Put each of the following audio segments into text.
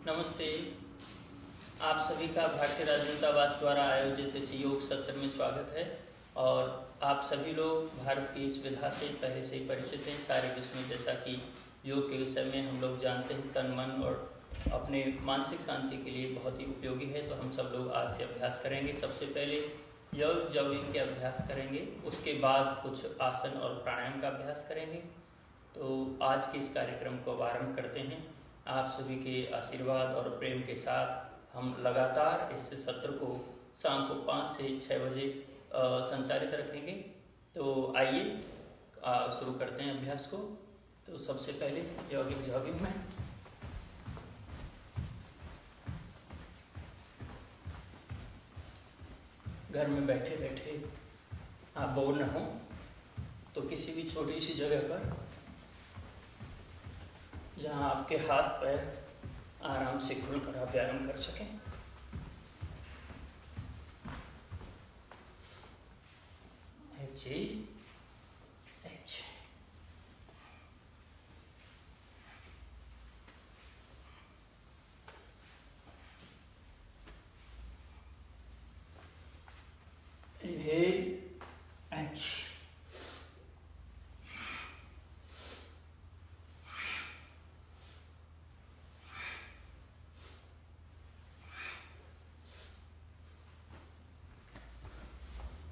नमस्ते। आप सभी का भारतीय राजदूतावास द्वारा आयोजित इस योग सत्र में स्वागत है। और आप सभी लोग भारत की इस विधा से पहले से ही परिचित हैं। सारे विषय में जैसा कि योग के विषय में हम लोग जानते हैं, तन मन और अपने मानसिक शांति के लिए बहुत ही उपयोगी है। तो हम सब लोग आज से अभ्यास करेंगे। सबसे पहले योग जॉगिंग के अभ्यास करेंगे, उसके बाद कुछ आसन और प्राणायाम का अभ्यास करेंगे। तो आज के इस कार्यक्रम को आरंभ करते हैं। आप सभी के आशीर्वाद और प्रेम के साथ हम लगातार इस सत्र को शाम को 5 से 6 बजे संचालित रखेंगे। तो आइए शुरू करते हैं अभ्यास को। तो सबसे पहले जॉगिंग में घर में बैठे बैठे आप बोर न हो तो किसी भी छोटी सी जगह पर जहाँ आपके हाथ पैर आराम से खुलकर आप व्यायाम कर सकें।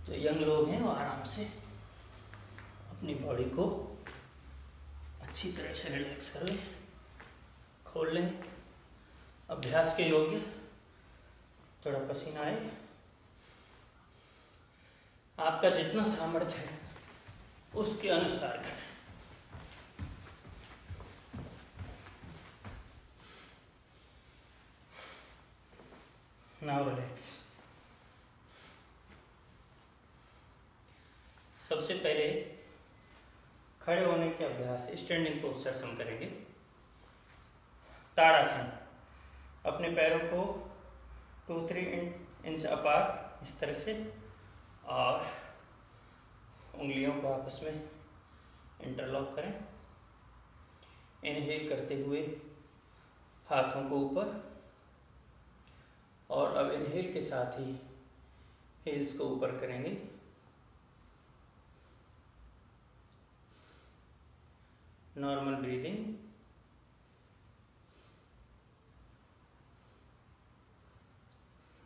जो यंग लोग हैं वो आराम से अपनी बॉडी को अच्छी तरह से रिलैक्स कर लें, खोल लें। अभ्यास के योग्य थोड़ा पसीना आए, आपका जितना सामर्थ्य है उसके अनुसार करें। Now relax. सबसे पहले खड़े होने के अभ्यास स्टैंडिंग पोस्चर्स हम करेंगे। ताड़ासन, अपने पैरों को 2-3 इंच अपार इस तरह से और उंगलियों को आपस में इंटरलॉक करें। इनहेल करते हुए हाथों को ऊपर, और अब इनहेल के साथ ही हील्स को ऊपर करेंगे। Normal breathing.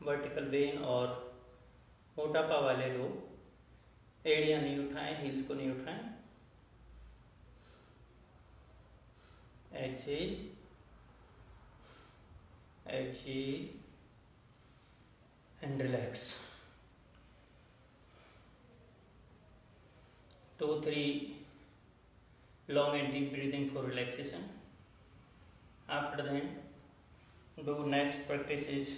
वर्टिकल वेन और मोटापा वाले लोग एड़ियां नहीं उठाएं, हील्स को नहीं उठाएं। Exhale, exhale and relax. 2-3 long and deep breathing for relaxation. After that, do next practice is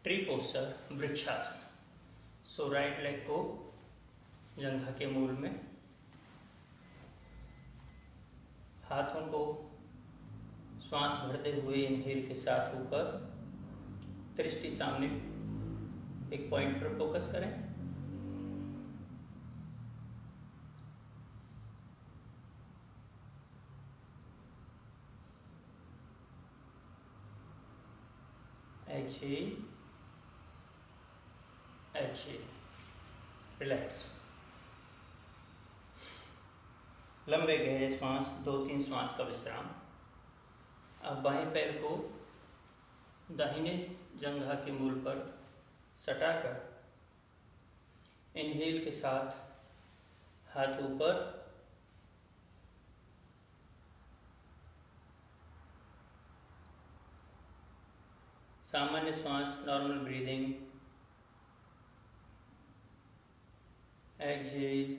tree posture, vrikshasana. So right leg को जंघा के मूल में, हाथों को श्वास भरते हुए इनहेल के साथ ऊपर, दृष्टि सामने एक पॉइंट पर फोकस करें। Exhale, exhale, relax. लंबे गहरे श्वास, 2-3 श्वास का विश्राम। अब बाएं पैर को दाहिने जंघा के मूल पर सटाकर इनहेल के साथ हाथ ऊपर, सामान्य श्वास, नॉर्मल ब्रीदिंग। Excel,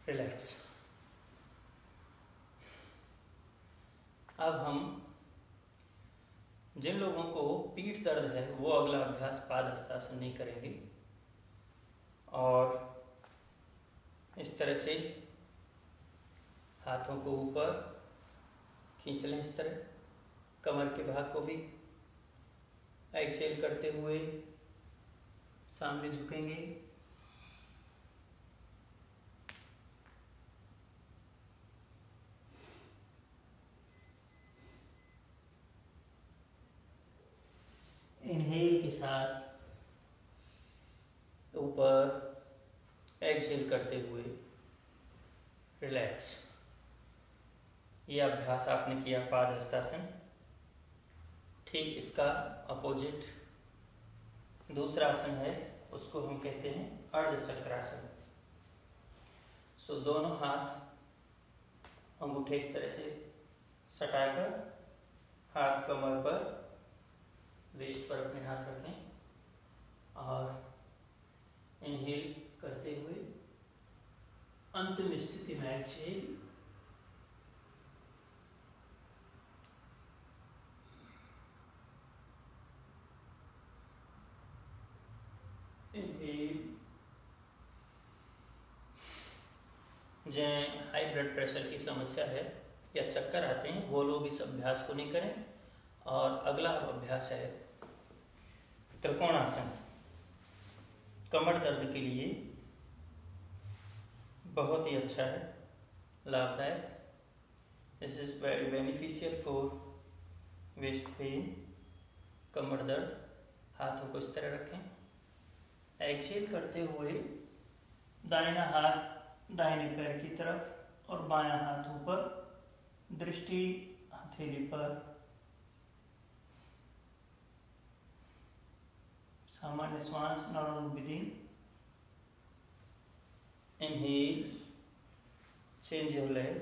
relax. अब हम जिन लोगों को पीठ दर्द है वो अगला अभ्यास पाद हस्तासन नहीं करेंगे, और इस तरह से हाथों को ऊपर खींच लें। इस तरह कमर के भाग को भी एक्सेल करते हुए सामने झुकेंगे। साथ ऊपर एक्सहेल करते हुए रिलैक्स। ये अभ्यास आपने किया पादहस्तासन। ठीक इसका अपोजिट दूसरा आसन है, उसको हम कहते हैं अर्धचक्रासन। सो दोनों हाथ अंगूठे इस तरह से सटाकर हाथ कमर पर, वेस्ट पर अपने हाथ रखें और इनहेल करते हुए अंतिम स्थिति में एक्सहेल। जिन्हें हाई ब्लड प्रेशर की समस्या है या चक्कर आते हैं वो लोग इस अभ्यास को नहीं करें। और अगला अभ्यास है त्रिकोणासन। कमर दर्द के लिए बहुत ही अच्छा है, लाभदायक। This is very beneficial for waist pain, कमर दर्द। हाथों को इस तरह रखें, एक्सहेल करते हुए दाहिना हाथ दाहिने पैर की तरफ और बायां हाथ ऊपर, दृष्टि हथेली पर। सामान्य श्वास, normal breathing. Inhale, change your leg,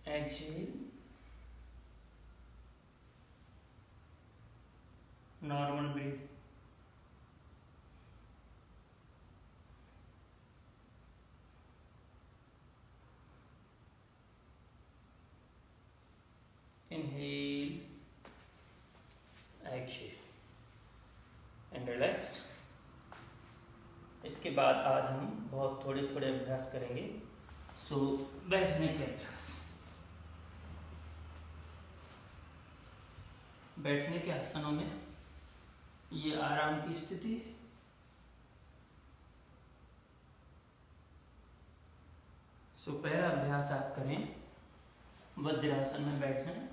exhale, normal breath. Inhale, exhale and relax। इसके बाद आज हम बहुत थोड़े थोड़े अभ्यास करेंगे। सो बैठने के अभ्यास। बैठने के आसनों में ये आराम की स्थिति। सो पहला अभ्यास आप करें, वज्रासन में बैठ जाएं।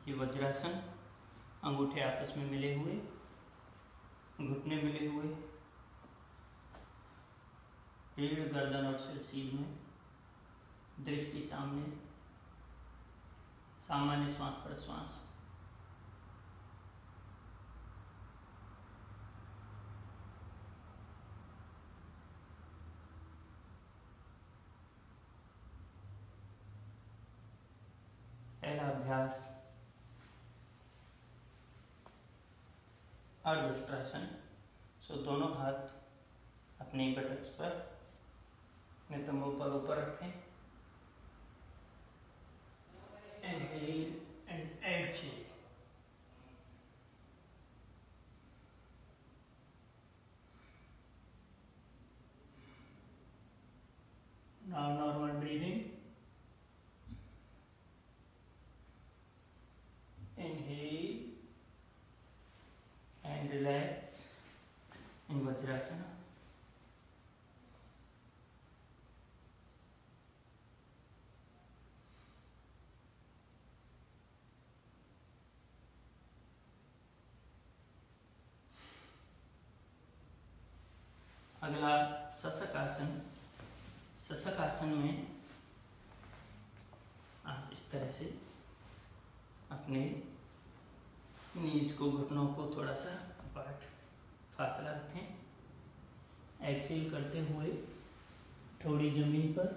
ये वज्रासन, अंगूठे आपस में मिले हुए, घुटने मिले हुए, रीढ़, गर्दन और सिर सीध में, दृष्टि सामने, सामान्य श्वास प्रश्वास। पहला अभ्यास अर्धउष्ट्रासन। सो दोनों हाथ अपने बटक्स पर, नितंबों पर ऊपर रखें। Inhale and exhale। Now normal breathing। Inhale and relax in Vajrasana। अगला सशक आसन। सशक आसन में आप इस तरह से अपने नीज को, घुटनों को थोड़ा सा अपार्ट फासला रखें। एक्सहेल करते हुए थोड़ी जमीन पर,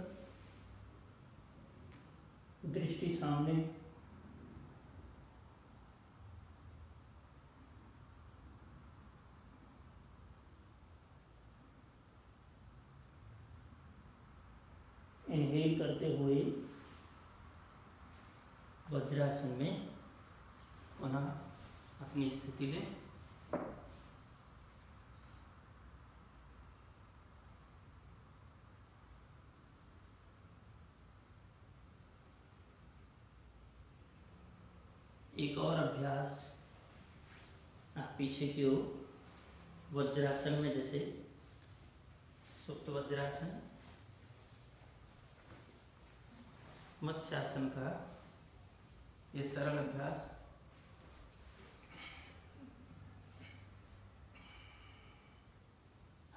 दृष्टि सामने, इनहेल करते हुए वज्रासन में पुनः अपनी स्थिति लें। एक और अभ्यास आप पीछे की ओर वज्रासन में, जैसे सुप्त वज्रासन, मत्स्यासन का ये सरल अभ्यास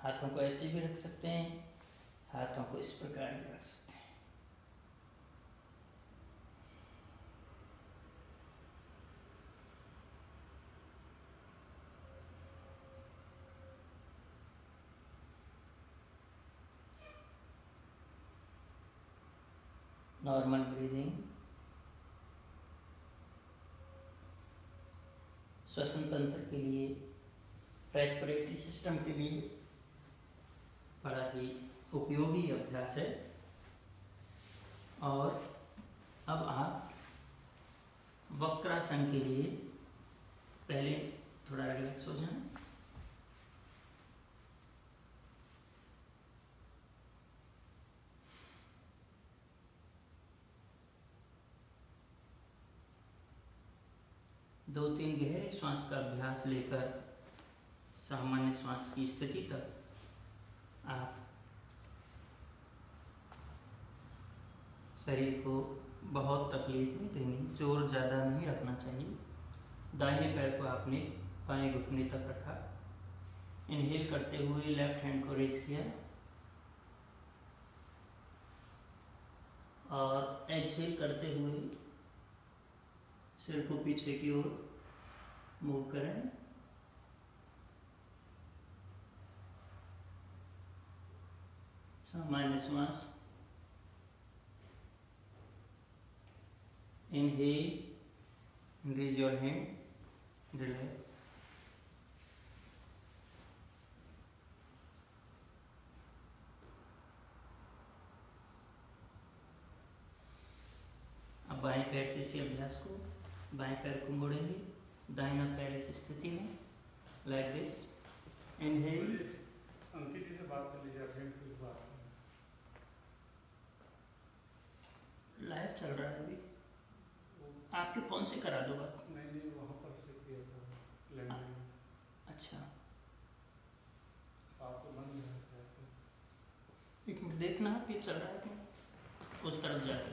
हाथों को ऐसे भी रख सकते हैं, हाथों को इस प्रकार भी रख सकते हैं। नॉर्मल ब्रीदिंग, श्वसन तंत्र के लिए, रेस्पिरेटरी सिस्टम के लिए बड़ा ही उपयोगी अभ्यास है। और अब आप वक्रासन के लिए पहले थोड़ा रिलैक्स हो जाएं। दो तीन गहरे श्वास का अभ्यास लेकर सामान्य श्वास की स्थिति तक आप शरीर को बहुत तकलीफ नहीं देनी, जोर ज़्यादा नहीं रखना चाहिए। दाहिने पैर को आपने बाएं घुटने तक रखा, इनहेल करते हुए लेफ्ट हैंड को रेज किया और एक्सहेल करते हुए सिर को पीछे की ओर मूव करें। सामान्य श्वास, inhale, raise your hand, relax. अब बाएं पैर से इसी अभ्यास को, बाएं पैर को मोड़ेंगे, दाहिना पैर इस स्थिति में, लाइक दिस। इनहेल, अंकित जी से बात कर लीजिए, कुछ बात लाइव चल रहा है अभी, आपके फोन से करा दो बात। नहीं वहाँ पर से किया था लैंडलाइन। अच्छा, आपको बंद है शायद। एक मिनट देखना आप ये चल रहा है तो उस तरफ जाके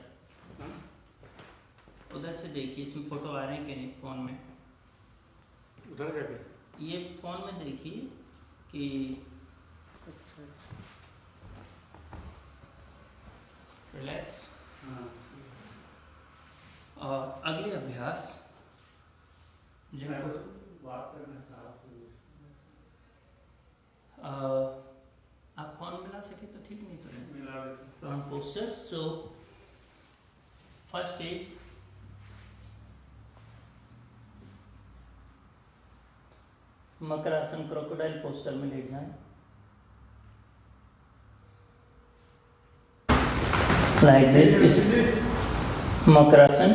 उधर से देखिए, इसमें फोटो आ रहे हैं कि नहीं फोन में। उधर जाके ये फोन में देखिए कि अच्छा रिलैक्स। हाँ। और अगले अभ्यास जिनको बात करना आप फोन मिला सके तो ठीक, नहीं तो मिला front posture. So first is makarasana, crocodile posture में लेट जाएं, like this. Makarasana,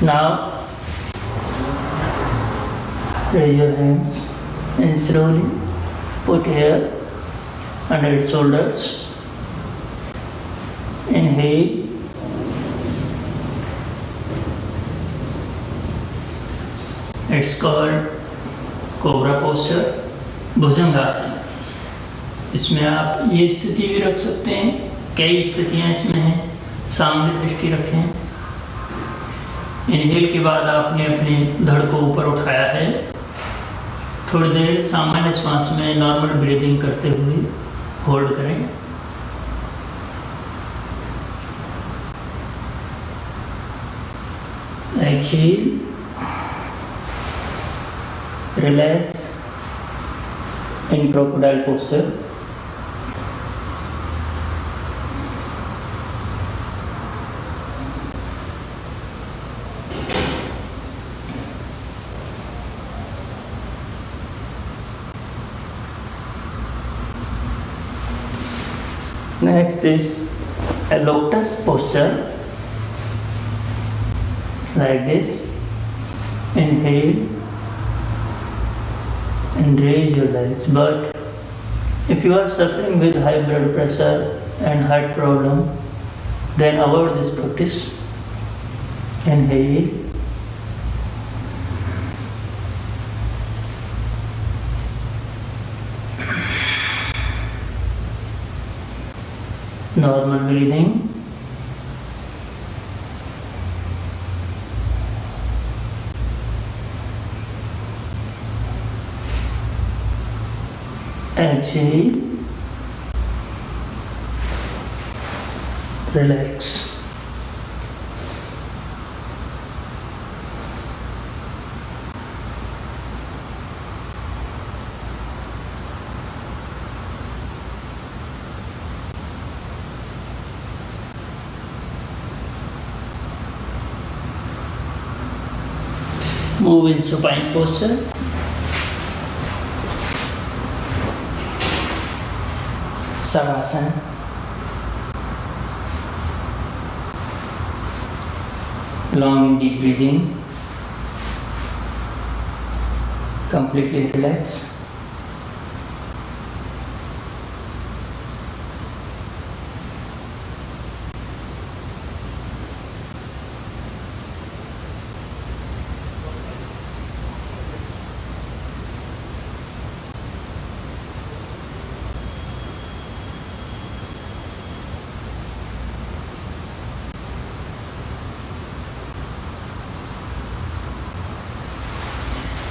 now raise your hands and slowly put here under its shoulders. Inhale, it's called cobra posture, Bhujangasana. इसमें आप ये स्थिति भी रख सकते हैं, कई स्थितियां इसमें हैं। सामने दृष्टि रखें। इनहेल के बाद आपने अपने धड़ को ऊपर उठाया है, थोड़ी देर सामान्य श्वास में नॉर्मल ब्रीदिंग करते हुए होल्ड करें। Exhale, relax in crocodile posture. Next is a lotus posture, like this. Inhale and raise your legs. But if you are suffering with high blood pressure and heart problem, then avoid this practice. Inhale. Normal breathing. Exhale. Relax. Move in supine posture. Savasana. Long deep breathing. Completely relax.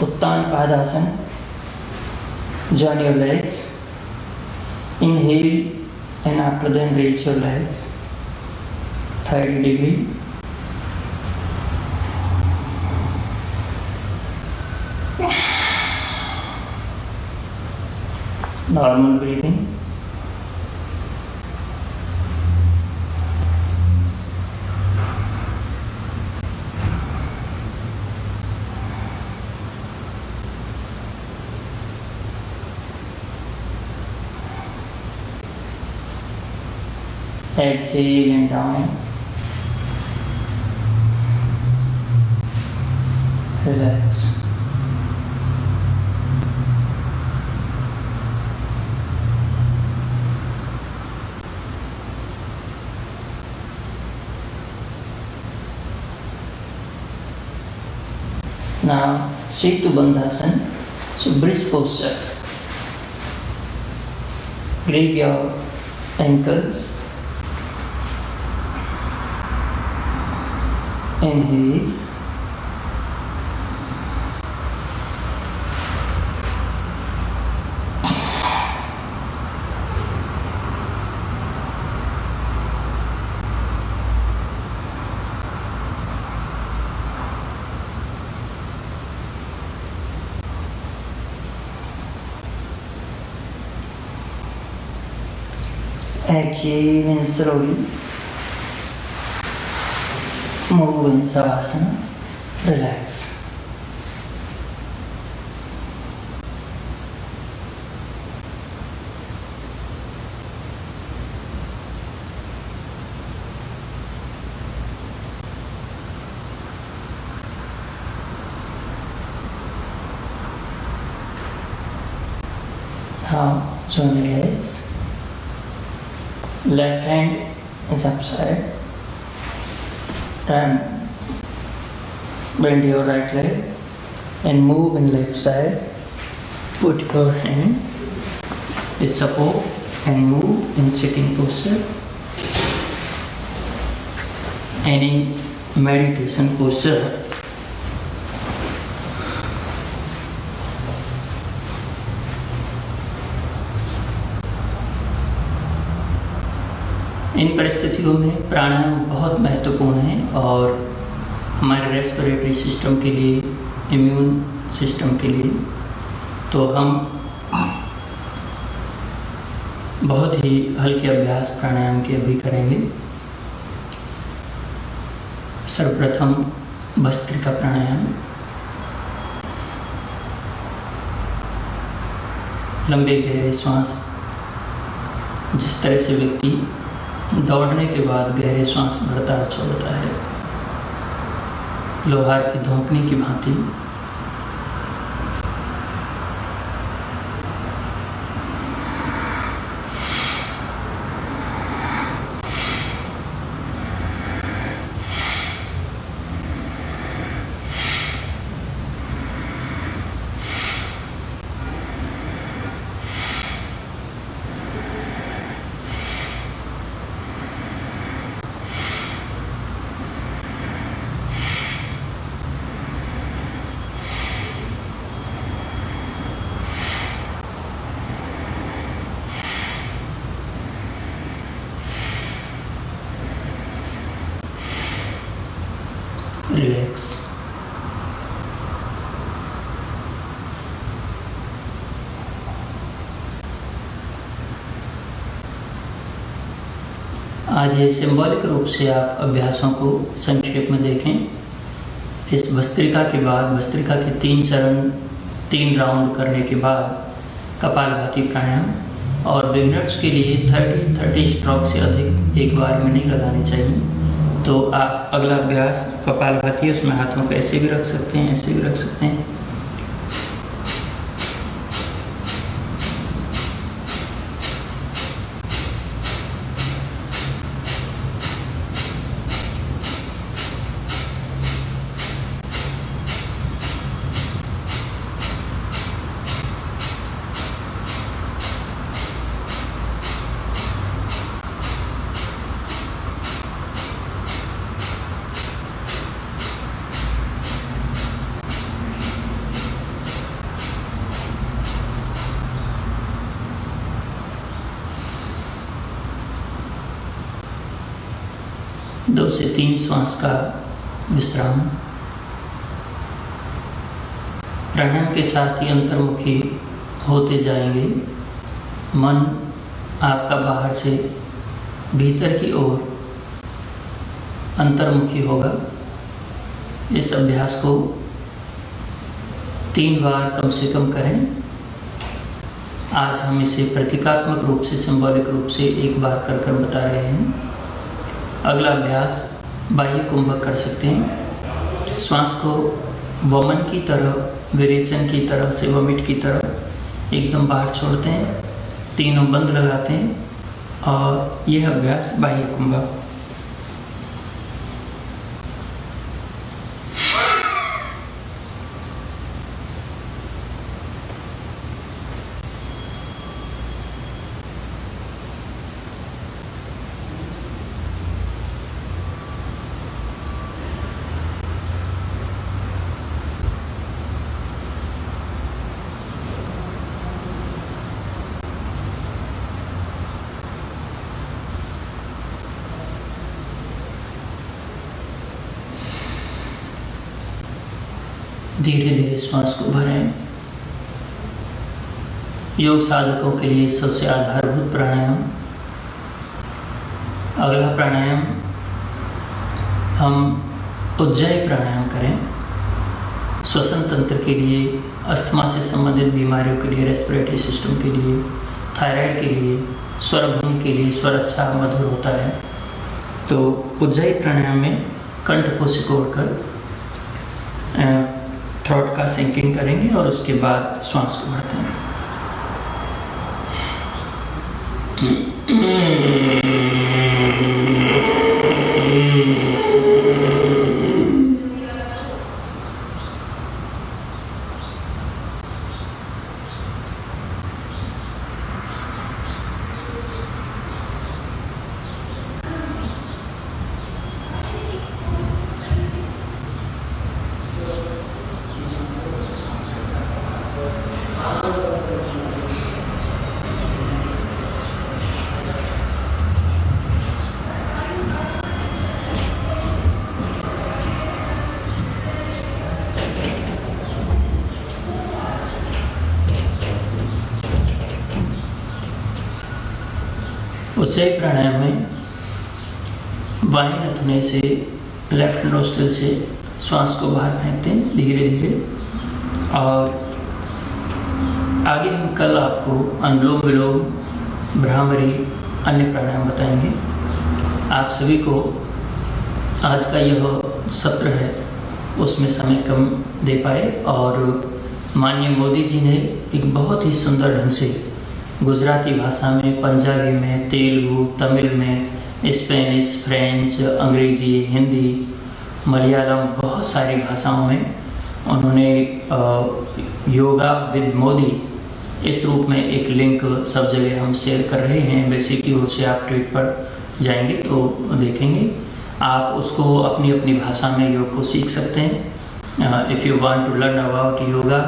Uttan Padasana. Join your legs. Inhale and after then raise your legs 30 degree. Normal breathing. Exhale and down. Relax. Now, Setu Bandhasana. So, bridge posture. Grab your ankles. Inhale. Exhale and slowly move in Savasana. Relax. Now join your legs. Left hand is upside. Then bend your right leg and move in left side. Put your hand with support and move in sitting posture. Any meditation posture. इन परिस्थितियों में प्राणायाम बहुत महत्वपूर्ण है और हमारे respiratory system के लिए, immune system के लिए, तो हम बहुत ही हल्के अभ्यास प्राणायाम के अभी करेंगे। सर्वप्रथम भस्त्रिका प्राणायाम। लंबे गहरे श्वास। जिस तरह से व्यक्ति दौड़ने के बाद गहरे श्वास भरता और छोड़ता है, लोहार की धोंकने की भांति। 6. आज ये सिंबॉलिक रूप से आप अभ्यासों को संक्षेप में देखें। इस भस्त्रिका के बाद, भस्त्रिका के 3 चरण 3 राउंड करने के बाद कपालभाति प्राणायाम, और बिगिनर्स के लिए 30 स्ट्रोक से अधिक एक बार में नहीं लगाने चाहिए। तो आप अगला अभ्यास कपालभाति, उसमें हाथों को ऐसे भी रख सकते हैं, ऐसे भी रख सकते हैं। दो से 3 श्वास का विश्राम। प्राणायाम के साथ ही अंतर्मुखी होते जाएंगे। मन आपका बाहर से भीतर की ओर अंतर्मुखी होगा। इस अभ्यास को 3 बार कम से कम करें। आज हम इसे प्रतीकात्मक रूप से, सिंबॉलिक रूप से 1 बार कर बता रहे हैं। अगला अभ्यास बाह्य कुंभक कर सकते हैं। श्वास को वमन की तरह, विरेचन की तरह से, वमिट की तरह एकदम बाहर छोड़ते हैं, तीनों बंद लगाते हैं, और यह अभ्यास बाह्य कुंभक। धीरे धीरे श्वास को भरें। योग साधकों के लिए सबसे आधारभूत प्राणायाम। अगला प्राणायाम हम उज्जाई प्राणायाम करें। श्वसन तंत्र के लिए, अस्थमा से संबंधित बीमारियों के लिए, रेस्पिरेटरी सिस्टम के लिए, थायराइड के लिए, स्वर भंग के लिए, स्वर अच्छा मधुर होता है। तो उज्जाई प्राणायाम में कंठ को सिकोड़कर थ्रोट का सिंकिंग करेंगे और उसके बाद श्वास को भरते हैं। उज्जाई प्राणायाम में बाएं नथुने से, लेफ्ट नोस्ट्रिल से श्वास को बाहर फेंकते हैं धीरे धीरे। और आगे हम कल आपको अनुलोम विलोम, भ्रामरी, अन्य प्राणायाम बताएंगे। आप सभी को आज का यह सत्र है उसमें समय कम दे पाए, और माननीय मोदी जी ने एक बहुत ही सुंदर ढंग से गुजराती भाषा में, पंजाबी में, तेलुगु, तमिल में, स्पेनिश, फ्रेंच, अंग्रेजी, हिंदी, मलयालम, बहुत सारी भाषाओं में उन्होंने योगा विद मोदी इस रूप में एक लिंक सब जगह हम शेयर कर रहे हैं। वैसे कि उसे आप ट्वीट पर जाएंगे तो देखेंगे। आप उसको अपनी अपनी भाषा में योग को सीख सकते हैं। If you want to learn about yoga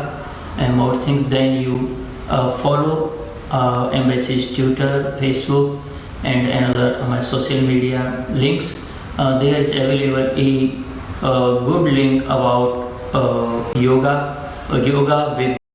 and more things, then you follow Embassy's Twitter, Facebook and another my social media links. There is available good link about yoga with